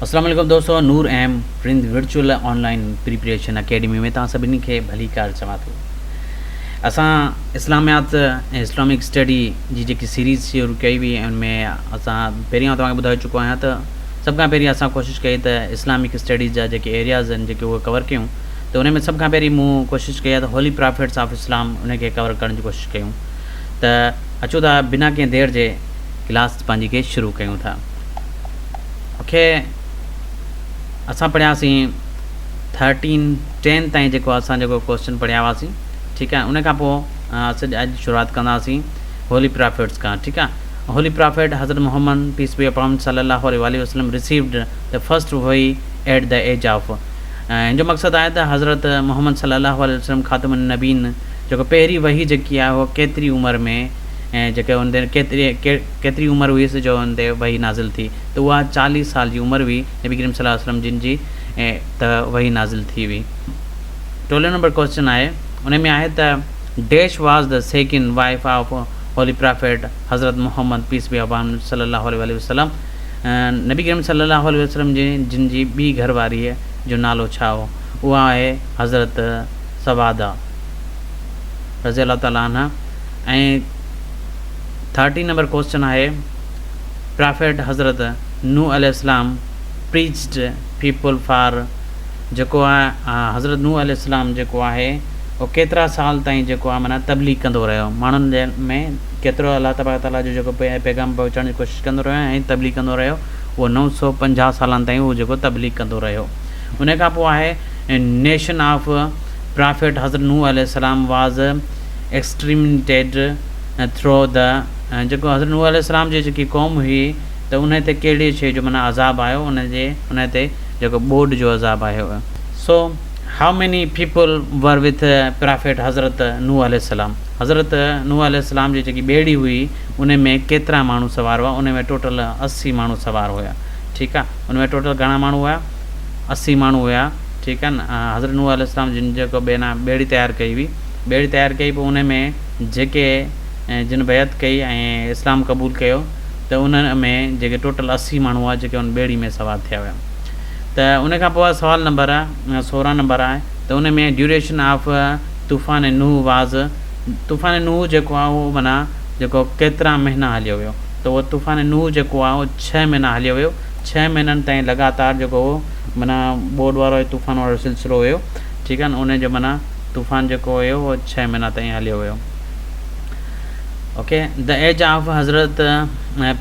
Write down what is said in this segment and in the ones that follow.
अस्सलाम वालेकुम दोस्तों, Noor M print virtual online preparation academy में तव्हां सभिनी खे भली कार चवां थो। असां इस्लामियात ऐं इस्लामिक स्टडी जी जेकी सीरीज़ शुरू कई हुई उनमें असां पहिरियों तव्हांखे ॿुधाए चुको आहियां त सभ खां पहिरीं असां कोशिशि कई त इस्लामिक स्टडीज़ जा जेके एरियाज़ आहिनि जेके उहे कवर कयूं, त उन में सभ खां पहिरीं मूं कोशिशि कई आहे त होली प्रॉफिट्स ऑफ इस्लाम उनखे कवर करण जी कोशिशि कयूं। त अचो था बिना कंहिं देर जे क्लास पंहिंजी खे शुरू कयूं था। मूंखे असां पढ़ियासीं 13-10 ताईं जेको असां जेको क्वेश्चन पढ़िया हुआसीं, ठीकु आहे। उन खां पोइ असां अॼु शुरूआति कंदासीं होली प्रॉफिट्स खां, ठीकु आहे। होली प्रॉफिट हज़रत मोहम्मद पीस बी अपॉन सल्लल्लाहु अलैहि वसल्लम रिसीव्ड द फर्स्ट वही एट द एज ऑफ, हिन जो मक़सदु आहे त हज़रत मोहम्मद सल्लल्लाहु अलैहि वसल्लम ख़ातमुन नबीन जेको पहिरीं वही जेकी आहे उहो केतिरी उमिरि में ऐं जेके हुन ते केतिरी उमिरि हुईसि जो हुन ते वही नाज़िल थी, त उहा 40 साल जी उमिरि हुई नबी करीम सल्लल्लाहु अलैहि वसल्लम जिन जी ऐं त वही नाज़िल थी हुई। 12 नंबर क्वेश्चन आहे, उन में आहे त dash was the second wife of holy prophet हज़रत मोहम्मद पीस बी अपॉन सल्लल्लाहु अलैहि वसल्लम, नबी करीम सल्लल्लाहु अलैहि वसल्लम जिन जी ॿी घरवारीअ जो नालो छा हो, उहा आहे हज़रत सवादा रज़ी अल्लाह ताला अन्हा। ऐं 13 नंबर क्वेश्चन आहे, प्रॉफिट हज़रत नूह अलैहिस्सलाम प्रीच्ड पीपल फॉर, जेको आहे हज़रत नूह अलैहिस्सलाम जेको आहे उहो केतिरा साल ताईं जेको आहे माना तबलीग कंदो रहियो, माण्हुनि जे में केतिरो अलाह तबारक ताला जो जेको पैगाम पहुचाइण जी कोशिशि कंदो रहियो ऐं तबलीग कंदो रहियो, उहो 950 सालनि ताईं उहो जेको तबलीग कंदो रहियो। उन खां पोइ आहे नेशन ऑफ प्रॉफिट हज़रत नूह अलैहिस्सलाम वाज़ एक्सट्रीमिनेटेड थ्रो द, जेको हज़रत नूह अलैहिस्सलाम जी जेकी क़ौम हुई त उन ते कहिड़ी शइ जो माना अज़ाब आयो, उन ते जेको ॿोॾि जो अज़ाब आयो। So how many people were with profit हज़रत नूह अलैहिस्सलाम, हज़रत नूह अलैहिस्सलाम जी जेकी ॿेड़ी हुई उन में केतिरा माण्हू सवार हुआ, उन में टोटल 80 माण्हू सवार हुया, ठीकु आहे। उन में टोटल घणा माण्हू हुआ, 80 माण्हू हुया, ठीकु आहे न। हज़रत नूह अलैहिस्सलाम जिन जेको ॿेड़ी तयारु कई हुई, ॿेड़ी तयारु कई, पोइ उन में जेके जिन बैत कई ऐं इस्लाम क़बूल कयो, त उन में जेके टोटल 80 माण्हू हुआ जेके उन ॿेड़ी में सवार थिया हुआ। त उन खां पोइ सवाल नंबर आहे 16 नंबर आहे, त उन में ड्यूरेशन ऑफ तूफ़ान नूह वाज़, तूफ़ान नूह जेको आहे उहो माना जेको केतिरा महीना हलियो हुयो, त उहो तूफ़ान नूह जेको आहे उहो 6 महीना हलियो हुयो। 6 महीननि ताईं लगातार जेको हो माना ॿोॾि वारो तूफ़ान वारो सिलसिलो हुयो, ठीकु आहे न। उन जो माना तूफ़ान जेको हुयो उहो 6 महीना ताईं हलियो हुयो। ओके, द एज ऑफ हज़रत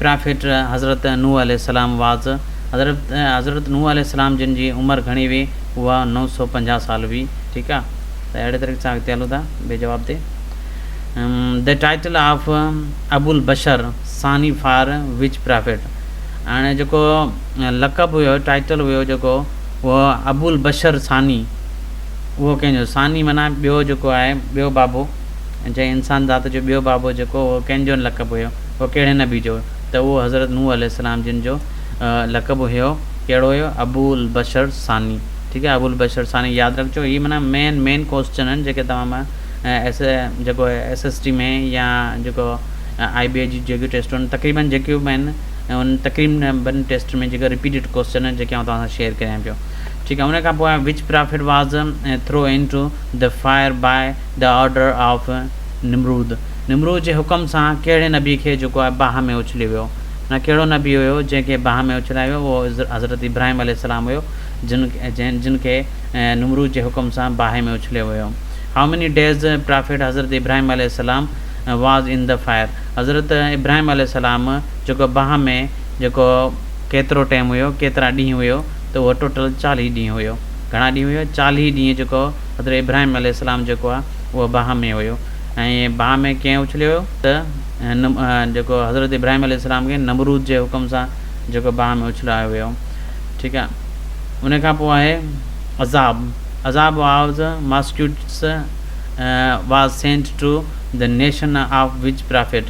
प्रॉफिट हज़रत नूह अलैहिस्सलाम वाज़, हज़रत नूह अलैहिस्सलाम जिन जी उमिरि घणी हुई, उहा 950 साल हुई, ठीकु आहे। त अहिड़े तरीक़े सां अॻिते हलूं था ॿिए जवाब ते। द टाइटल ऑफ अबुल बशर सानी फॉर विच प्रॉफिट, हाणे जेको लक़ब हुयो, टाइटल हुयो जेको उहो अबुल बशर सानी, उहो कंहिंजो, सानी माना ॿियो जेको आहे ॿियो बाबो, जंहिं इंसान ज़ात जो ॿियो बाबो जेको उहो कंहिंजो लक़ब हुयो, उहो कहिड़े नबी जो, त उहो हज़रत नूह अलैहिस्सलाम जिन जो लक़ब हुयो कहिड़ो हुयो, अबुल बशर सानी, ठीकु आहे। अबुल बशर सानी यादि रखिजो, हीअ माना मेन क्वेश्चन आहिनि जेके तव्हां मां जेको SST में या जेको IBA जी जेकियूं टेस्टूं आहिनि, तक़रीबन जेकियूं बि आहिनि उन तक़रीबन टेस्ट में जेके रिपीटेड क्वेश्चन आहिनि जेके आउं तव्हां सां शेयर कयां पियो, ठीकु आहे। उन खां पोइ विच profit was throw into the fire by the order of Nimrod, Nimrod जे हुकम सां कहिड़े नबी खे जेको आहे बाह में उछलियो वियो, न कहिड़ो नबी हुयो जंहिंखे बाह में उछलायो वियो, उहो हज़रत इब्राहिम अलैहिस्सलाम हुयो जिन खे निमरूद जे हुकम सां बाह में उछलियो वियो। हाउ many days profit Hazrat Ibrahim अलैहिस्सलाम वाज़ इन द फायर, हज़रत इब्राहिम अलैहिस्सलाम जेको बाह में जेको केतिरो टाइम हुयो, केतिरा ॾींहं हुयो, त उहो टोटल 40 ॾींहं हुयो। घणा ॾींहं हुयो, 40 ॾींहं जेको हज़रत इब्राहिम अलैहिस्सलाम जेको आहे उहो बाह में हुयो। ऐं बाह में कंहिं उछलियो हुयो, त जेको हज़रत इब्राहिम अलैहिस्सलाम खे नमरूद जे हुकम सां जेको बाह में उछलायो वियो, ठीकु आहे। उन खां पोइ आहे अज़ाब, अज़ाब वाज़ मॉस्क्यूट्स वाज़ Saint two the nation of which profit,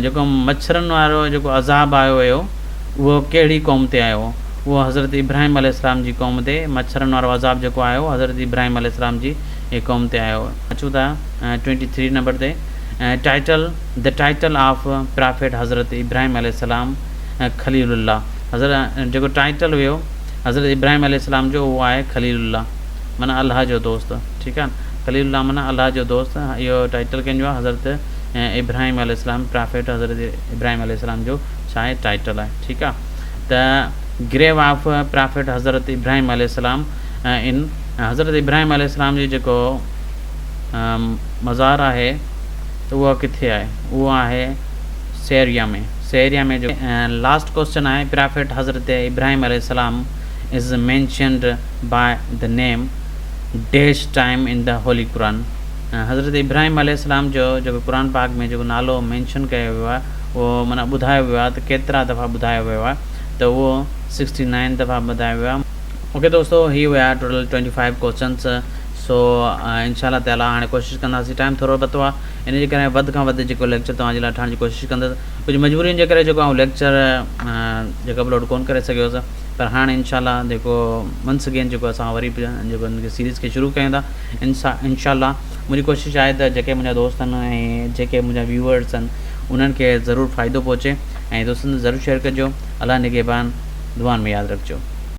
जेको मच्छरनि वारो जेको अज़ाब आयो हुयो उहो कहिड़ी क़ौम ते आयो, उहो हज़रत इब्राहिम अलैहिस्सलाम जी क़ौम ते मच्छरनि वारो अज़ाब जेको आयो हज़रत इब्राहिम अलैहिस्सलाम जी क़ौम ते आयो। अचूं था 23 नंबर ते, the title of profit Hazrat Ibrahim अलैहिस्सलाम खलीलुल्लाह, हज़रत जेको टाइटल हुयो हज़रत इब्राहिम अलैहिस्सलाम जो, उहो आहे खलीलुल्लाह, माना अल्लाह जो दोस्त। ठीकु आहे, खलीलुल्लाह माना अल्लाह जो दोस्त। इहो टाइटल कंहिंजो आहे? हज़रत इब्राहिम अलैहिस्सलाम, प्रॉफिट हज़रत इब्राहिम अलैहिस्सलाम जो छा आहे? टाइटल आहे। ठीकु आहे, त grave of profit Hazrat Ibrahim अलैहिस्सलाम इन हज़रत इब्राहिम अलैहिस्सलाम जी जेको मज़ार आहे त उहा किथे आहे? उहो आहे सीरिया में। सीरिया में जो लास्ट क्वेश्चन आहे, profit Hazrat Ibrahim alaihissalam is mentioned by the name dash time in the holy Quran. Hazrat Ibrahim अलैहिस्सलाम जो जेको क़ुरान पाक में जेको नालो मेंशन कयो वियो आहे, उहो माना ॿुधायो वियो आहे त केतिरा दफ़ा ॿुधायो वियो आहे, त उहो 69 दफ़ा ॿुधायो वियो आहे। ओके दोस्तों, ही हुआ टोटल 25 क्वेश्चन्स। सो इंशाल्लाह ताला हाणे कोशिशि कंदासीं, टाइम थोरो पतो आहे, इन जे करे वधि खां वधि जेको लेक्चर तव्हांजे लाइ ठाहिण जी कोशिशि कंदुसि। कुझु मजबूरियुनि जे करे जेको लेक्चर जेको अपलोड कोन करे सघियोसि, पर हाणे इंशाल्लाह जेको वंस अगेन जेको असां वरी जेको हिन सीरीज़ खे शुरू कयूं था, इंशाल्लाह मुंहिंजी कोशिशि आहे त जेके मुंहिंजा दोस्त आहिनि ऐं जेके मुंहिंजा व्यूअर्स आहिनि उन्हनि खे ज़रूरु फ़ाइदो पहुचे, ऐं दोस्तनि ज़रूरु शेयर कजो। अल्लाह निगहबान, दुआनि में यादि रखिजो।